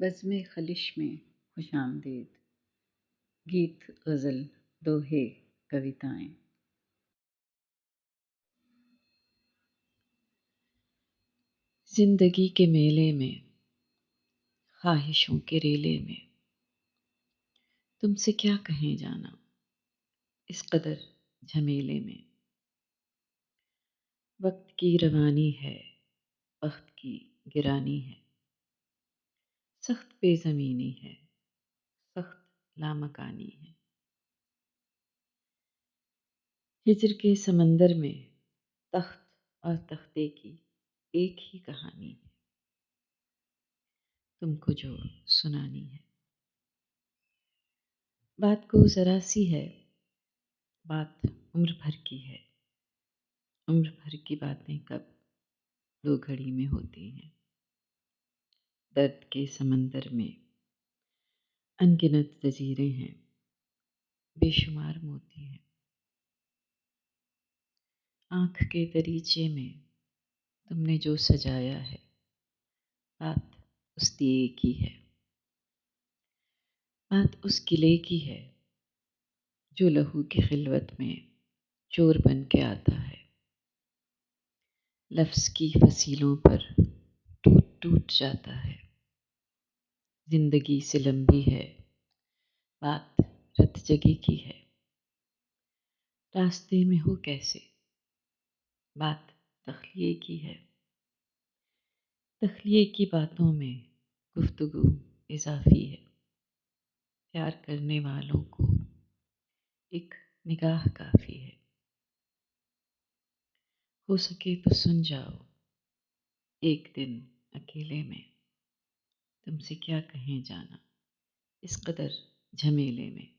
بزم خلش میں خوش آمدید، گیت غزل دوہے کویتائیں۔ زندگی کے میلے میں، خواہشوں کے ریلے میں، تم سے کیا کہیں جانا اس قدر جھمیلے میں۔ وقت کی روانی ہے، وقت کی گرانی ہے، سخت بے زمینی ہے، سخت لامکانی ہے۔ ہجر کے سمندر میں تخت اور تختے کی ایک ہی کہانی ہے، تم کو جو سنانی ہے۔ بات کو ذرا سی ہے، بات عمر بھر کی ہے، عمر بھر کی باتیں کب دو گھڑی میں ہوتی ہیں۔ درد کے سمندر میں ان گنت جزیرے ہیں، بے شمار موتی ہیں۔ آنکھ کے دریچے میں تم نے جو سجایا ہے، بات اس دیے کی ہے، بات اس قلعے کی ہے جو لہو کی خلوت میں چور بن کے آتا ہے۔ لفظ کی فصیلوں پر ٹوٹ ٹوٹ جاتا ہے۔ زندگی سے لمبی ہے، بات رت جگی کی ہے۔ راستے میں ہو کیسے، بات تخلیے کی ہے۔ تخلیے کی باتوں میں گفتگو اضافی ہے۔ پیار کرنے والوں کو ایک نگاہ کافی ہے۔ ہو سکے تو سن جاؤ ایک دن اکیلے میں، تم سے کیا کہیں جانا اس قدر جھمیلے میں۔